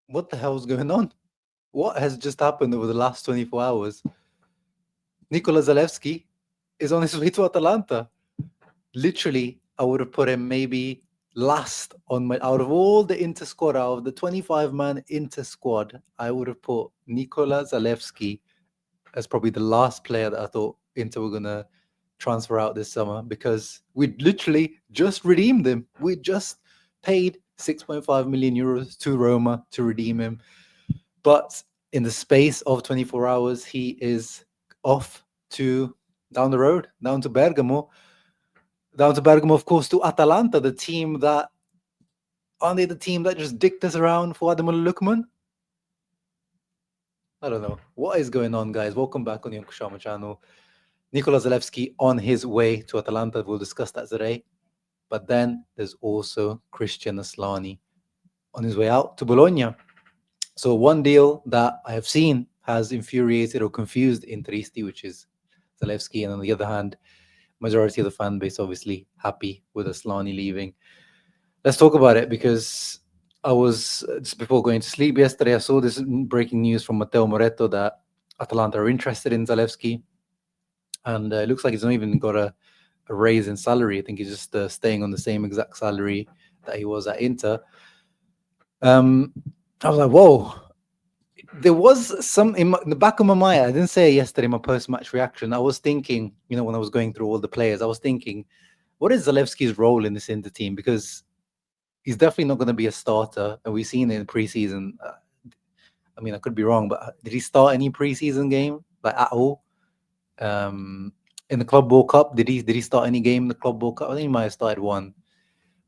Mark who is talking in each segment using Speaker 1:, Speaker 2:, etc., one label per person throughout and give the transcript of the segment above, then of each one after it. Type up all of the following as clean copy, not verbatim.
Speaker 1: What the hell's going on? What has just happened over the last 24 hours? Nikola Zalewski is on his way to Atalanta. Literally, I would have put him maybe last on my out of all the Inter squad, out of the 25-man Inter squad, I would have put Nikola Zalewski as probably the last player that I thought Inter were gonna transfer out this summer because we literally just redeemed him. We just paid 6.5 million euros to Roma to redeem him. But in the space of 24 hours, he is off to down the road, down to Bergamo. Down to Bergamo, of course, to Atalanta, the team that aren't they the team that just dicked us around for Ademola Lookman? I don't know. What is going on, guys? Welcome back on the Uncle Sharma channel. Nikola Zalewski on his way to Atalanta. We'll discuss that today. But then there's also Christian Asllani on his way out to Bologna. So one deal that I have seen has infuriated or confused Interisti, which is Zalewski, and on the other hand, majority of the fan base obviously happy with Asllani leaving. Let's talk about it because I was just before going to sleep yesterday. I saw this breaking news from Matteo Moretto that Atalanta are interested in Zalewski, and it looks like he's not even got a raise in salary. I think he's just staying on the same exact salary that he was at Inter. I was like, whoa. There was some in the back of my mind. I didn't say it yesterday in my post-match reaction. I was thinking, when I was going through all the players, I was thinking, what is Zalewski's role in this Inter team? Because he's definitely not going to be a starter, and we've seen it in preseason. I mean, I could be wrong, but did he start any preseason game like at all? In the Club World Cup, did he start any game in the Club World Cup? I think he might have started one,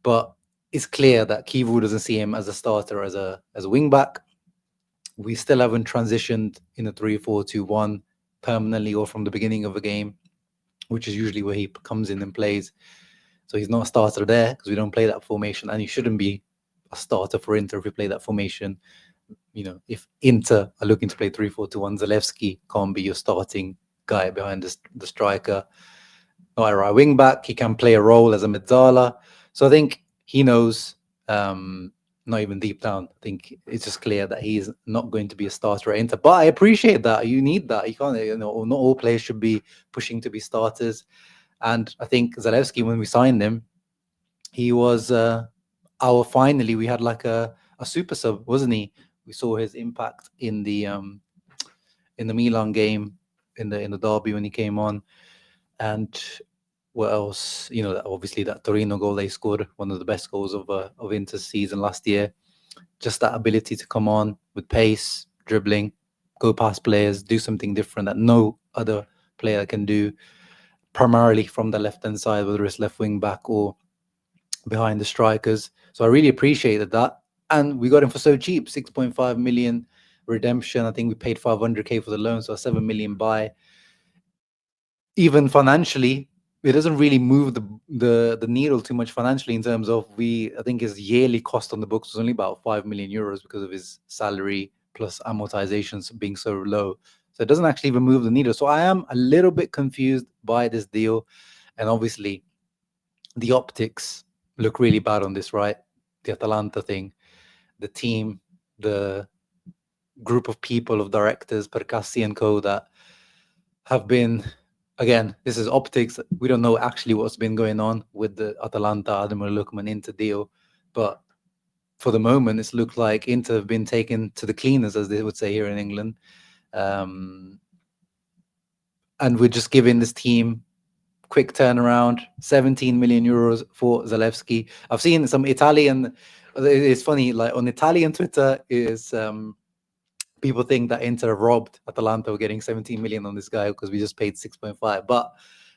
Speaker 1: but it's clear that Kivu doesn't see him as a starter, as a wing back. We still haven't transitioned in a 3-4-2-1 permanently or from the beginning of a game, which is usually where he comes in and plays. So he's not a starter there because we don't play that formation, and he shouldn't be a starter for Inter if we play that formation. If Inter are looking to play 3-4-2-1, Zalewski can't be your starting guy behind the striker. Not a right wing back. He can play a role as a mezzala. So I think he knows, not even deep down, I think it's just clear that he's not going to be a starter at Inter. But I appreciate that. You need that. You can't, not all players should be pushing to be starters. And I think Zalewski, when we signed him, he was finally we had like a super sub, wasn't he? We saw his impact in the Milan game, in the derby when he came on. And what else? Obviously that Torino goal they scored, one of the best goals of Inter's season last year. Just that ability to come on with pace, dribbling, go past players, do something different that no other player can do, primarily from the left-hand side, whether it's left wing back or behind the strikers. So I really appreciated that. And we got him for so cheap, 6.5 million redemption. I think we paid 500k for the loan, so a 7 million buy. Even financially, it doesn't really move the needle too much financially in terms of I think his yearly cost on the books was only about 5 million euros because of his salary plus amortizations being so low. So it doesn't actually even move the needle. So I am a little bit confused by this deal. And obviously the optics look really bad on this, right? The Atalanta thing, the team, the group of people, of directors, Percassi and co, that have been, again, this is optics. We don't know actually what's been going on with the Atalanta, Ademola Lookman Inter deal. But for the moment, it's looked like Inter have been taken to the cleaners, as they would say here in England. And we're just giving this team quick turnaround, 17 million euros for Zalewski. I've seen some Italian, it's funny, like on Italian Twitter is people think that Inter robbed Atalanta getting 17 million on this guy because we just paid 6.5. But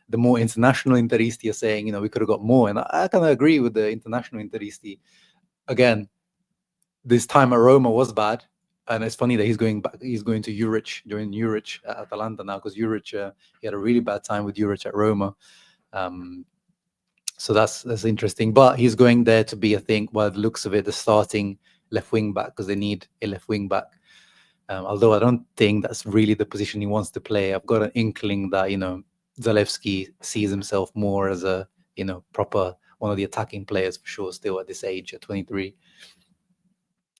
Speaker 1: the more international Interisti are saying, we could have got more. And I kind of agree with the international Interisti. Again, this time at Roma was bad. And it's funny that he's going back. He's going to Juric, join Juric at Atalanta now, because Juric, he had a really bad time with Juric at Roma. So that's interesting. But he's going there to be, I think, by the looks of it, the starting left wing back, because they need a left wing back. Although I don't think that's really the position he wants to play. I've got an inkling that, Zalewski sees himself more as a, proper one of the attacking players for sure, still at this age, at 23.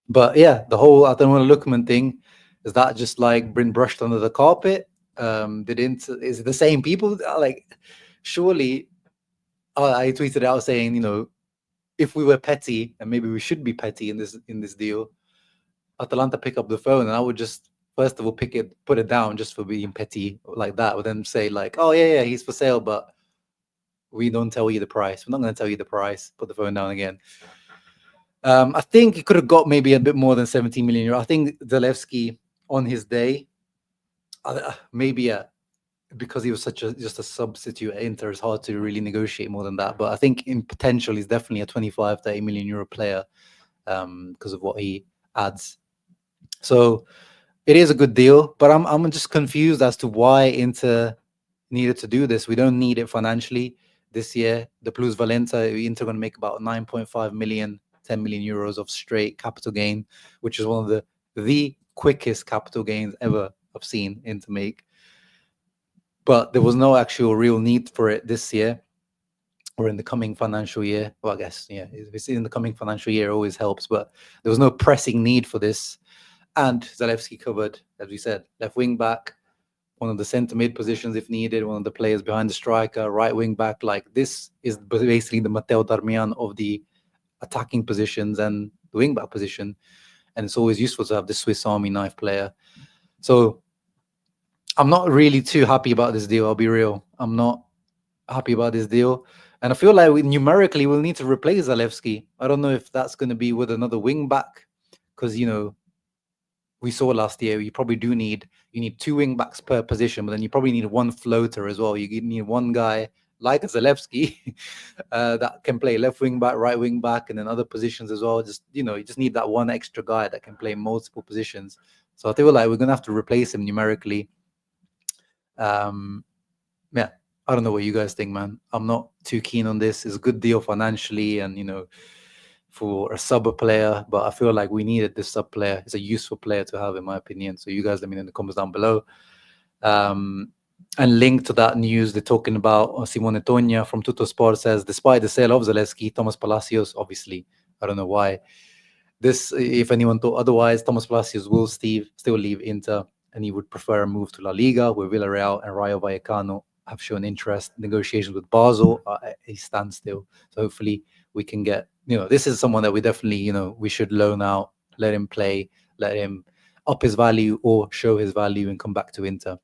Speaker 1: But yeah, the whole Ademola Lookman thing, is that just like been brushed under the carpet? Didn't Is it the same people? Like, surely, I tweeted out saying, if we were petty, and maybe we should be petty in this deal, Atalanta pick up the phone, and I would just first of all put it down just for being petty like that. Would then say like, oh yeah, he's for sale, but we don't tell you the price. We're not going to tell you the price. Put the phone down again. I think he could have got maybe a bit more than 17 million euro. I think Zalewski on his day, maybe because he was just a substitute at Inter, it's hard to really negotiate more than that. But I think in potential, he's definitely a 25, 30 million euro player because of what he adds. So it is a good deal, but I'm just confused as to why Inter needed to do this. We don't need it financially this year. The Plus Valenza, Inter going to make about 9.5 million, 10 million euros of straight capital gain, which is one of the quickest capital gains ever I've seen Inter make. But there was no actual real need for it this year or in the coming financial year. Well, I guess, yeah, if it's in the coming financial year, it always helps, but there was no pressing need for this. And Zalewski covered, as we said, left wing back, one of the centre mid positions if needed, one of the players behind the striker, right wing back. Like, this is basically the Matteo Darmian of the attacking positions and the wing back position. And it's always useful to have the Swiss Army knife player. So I'm not really too happy about this deal. I'll be real. I'm not happy about this deal. And I feel like numerically we'll need to replace Zalewski. I don't know if that's going to be with another wing back, because, we saw last year you probably need two wing backs per position, but then you probably need one floater as well. You need one guy like Zalewski that can play left wing back, right wing back, and then other positions as well. Just you just need that one extra guy that can play multiple positions. So I feel like we're gonna have to replace him numerically. Yeah, I don't know what you guys think, man. I'm not too keen on this. It's a good deal financially, and for a sub player, but I feel like we needed this sub player. It's a useful player to have, in my opinion. So you guys let me know in the comments down below. And linked to that news, they're talking about Simone Tonia from Tuttosport says, despite the sale of Zalewski, Thomas Palacios, obviously, I don't know why. If anyone thought otherwise, Thomas Palacios will still leave Inter, and he would prefer a move to La Liga, where Villarreal and Rayo Vallecano have shown interest. Negotiations with Basel are at a standstill. So hopefully we can get, this is someone that we definitely, we should loan out, let him play, let him up his value or show his value and come back to Inter.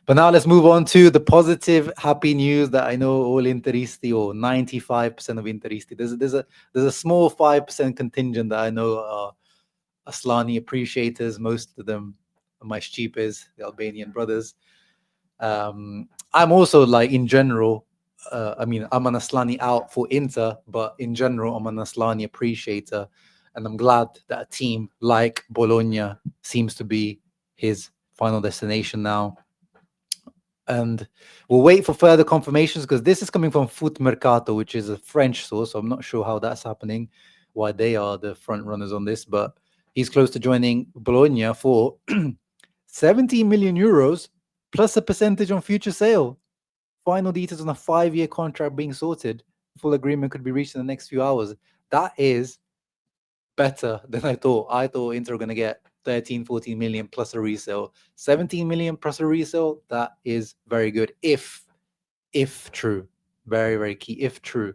Speaker 1: But now let's move on to the positive, happy news that I know all Interisti, or 95% of Interisti. There's a small 5% contingent that I know are Asllani appreciators. Most of them are my stupes, the Albanian brothers. I'm also like, in general, I'm an Asllani out for Inter, but in general, I'm an Asllani appreciator. And I'm glad that a team like Bologna seems to be his final destination now. And we'll wait for further confirmations, because this is coming from Foot Mercato, which is a French source. So I'm not sure how that's happening, why they are the front runners on this, but he's close to joining Bologna for 17 million euros plus a percentage on future sale. Final details on a 5-year contract being sorted. Full agreement could be reached in the next few hours. That is better than I thought. I thought Inter were going to get 13, 14 million plus a resale. 17 million plus a resale, that is very good. If true. Very, very key, if true.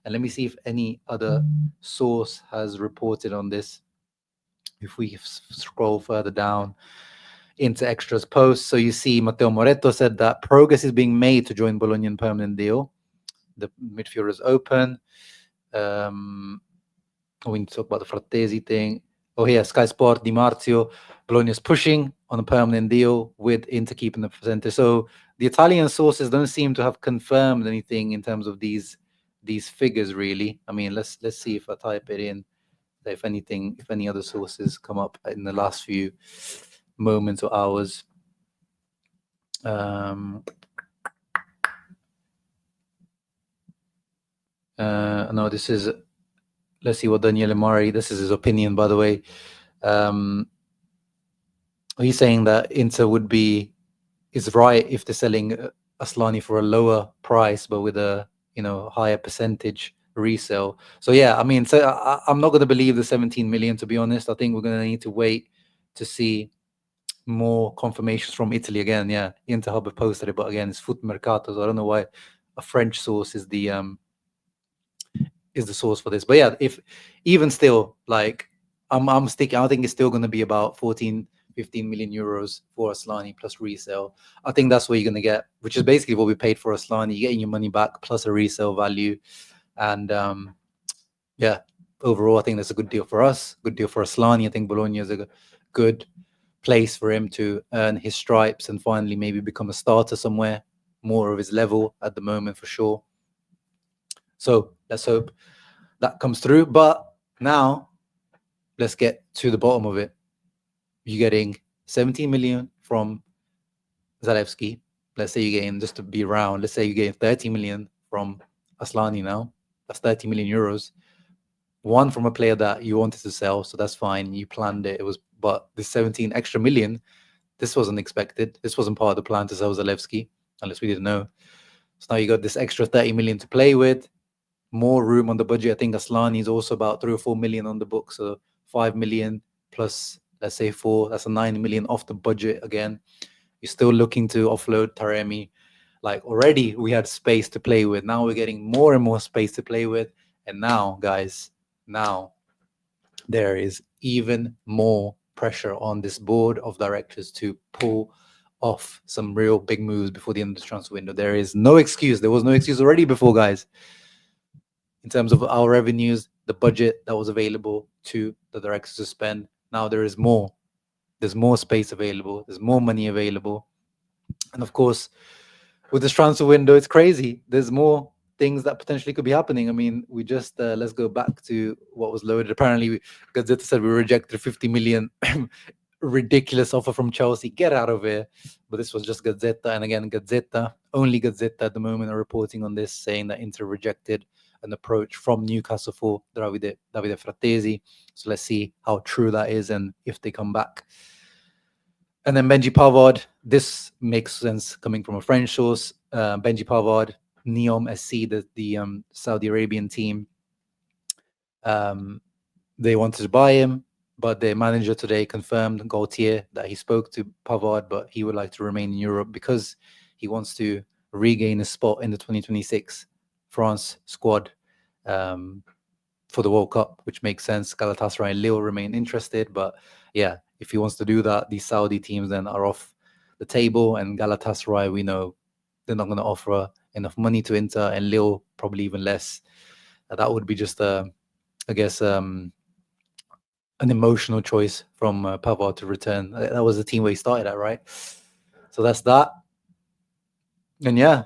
Speaker 1: And let me see if any other source has reported on this. If we scroll further down into Extra's posts, so you see Matteo Moretto said that progress is being made to join Bologna in permanent deal. The midfielder is open. We need to talk about the Frattesi thing. Oh, yeah, Sky Sport, Di Marzio. Bologna is pushing on a permanent deal with Inter keeping the percentage. So the Italian sources don't seem to have confirmed anything in terms of these figures, really. I mean, let's see if I type it in, if any other sources come up in the last few moments or hours. No, this is, let's see what Daniele Mari, this is his opinion, by the way. He's saying that Inter is right if they're selling Asllani for a lower price, but with a higher percentage resale. So yeah, I mean, so I'm not going to believe the 17 million, to be honest. I think we're going to need to wait to see more confirmations from Italy again. Yeah, Interhub have posted it, but again, it's Foot Mercato, so I don't know why a French source is the source for this. But yeah, if even still, like I'm sticking, I think it's still going to be about 14, 15 million euros for Asllani plus resale. I think that's what you're going to get, which is basically what we paid for Asllani. You're getting your money back plus a resale value, and yeah, overall, I think that's a good deal for us. Good deal for Asllani. I think Bologna is a good place for him to earn his stripes and finally maybe become a starter somewhere, more of his level at the moment for sure. So let's hope that comes through. But now let's get to the bottom of it. You're getting 17 million from Zalewski. Let's say you're getting, just to be round, let's say you're getting 30 million from Asllani now. That's 30 million euros. One from a player that you wanted to sell, so that's fine. You planned it. It was, but the 17 extra million, this wasn't expected. This wasn't part of the plan to sell Zalewski, unless we didn't know. So now you got this extra 30 million to play with, more room on the budget. I think Asllani is also about 3 or 4 million on the book, so 5 million plus, let's say 4, that's a 9 million off the budget again. You're still looking to offload Taremi. Like already we had space to play with. Now we're getting more and more space to play with. And now, guys, now there is even more pressure on this board of directors to pull off some real big moves before the end of the transfer window. There is no excuse. There was no excuse already before, guys. In terms of our revenues, the budget that was available to the directors to spend, now there is more. There's more space available. There's more money available. And of course, with this transfer window, it's crazy. There's more things that potentially could be happening. I mean, we just let's go back to what was loaded. Apparently, Gazzetta said we rejected 50 million ridiculous offer from Chelsea. Get out of here. But this was just Gazzetta, and again, Gazzetta, only Gazzetta at the moment are reporting on this, saying that Inter rejected an approach from Newcastle for Davide Frattesi. So let's see how true that is and if they come back. And then Benji Pavard, this makes sense coming from a French source. Benji Pavard, Neom SC, the Saudi Arabian team, they wanted to buy him, but their manager today confirmed, Gaultier, that he spoke to Pavard, but he would like to remain in Europe because he wants to regain a spot in the 2026 France squad for the World Cup, which makes sense. Galatasaray and Lille remain interested, but yeah, if he wants to do that, these Saudi teams then are off the table, and Galatasaray, we know they're not going to offer enough money to Inter, and Lille probably even less. That would be just, I guess, an emotional choice from Pavard to return. That was the team where he started at, right? So that's that. And yeah,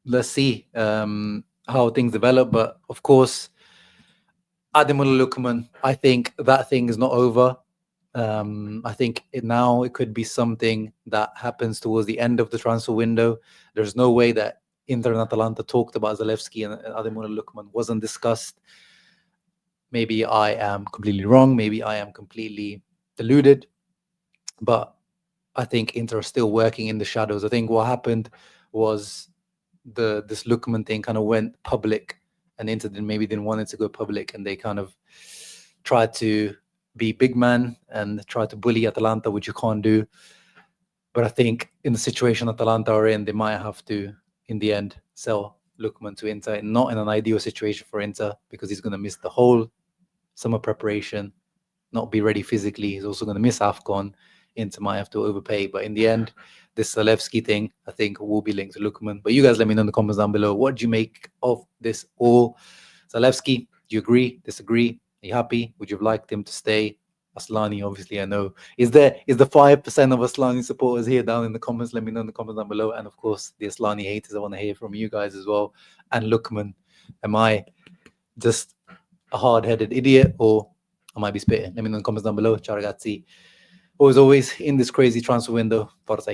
Speaker 1: let's see how things develop. But of course, Ademola Lookman, I think that thing is not over. I think it could be something that happens towards the end of the transfer window. There's no way that Inter and Atalanta talked about Zalewski and Ademola Lookman wasn't discussed. Maybe I am completely wrong. Maybe I am completely deluded. But I think Inter are still working in the shadows. I think what happened was this Lookman thing kind of went public, and Inter maybe didn't want it to go public, and they kind of tried to be big man and try to bully Atalanta, which you can't do. But I think in the situation Atalanta are in, they might have to, in the end, sell Lookman to Inter. Not in an ideal situation for Inter, because he's going to miss the whole summer preparation, not be ready physically. He's also going to miss AFCON. Inter might have to overpay. But in the end, this Zalewski thing, I think, will be linked to Lookman. But you guys let me know in the comments down below. What do you make of this all? Zalewski, do you agree, disagree? Are you happy? Would you have liked him to stay? Asllani, obviously, I know. Is the 5% of Asllani supporters here down in the comments? Let me know in the comments down below. And of course, the Asllani haters, I want to hear from you guys as well. And Lookman, am I just a hard-headed idiot, or I might be spitting? Let me know in the comments down below. Ciao ragazzi. As always, in this crazy transfer window, Forza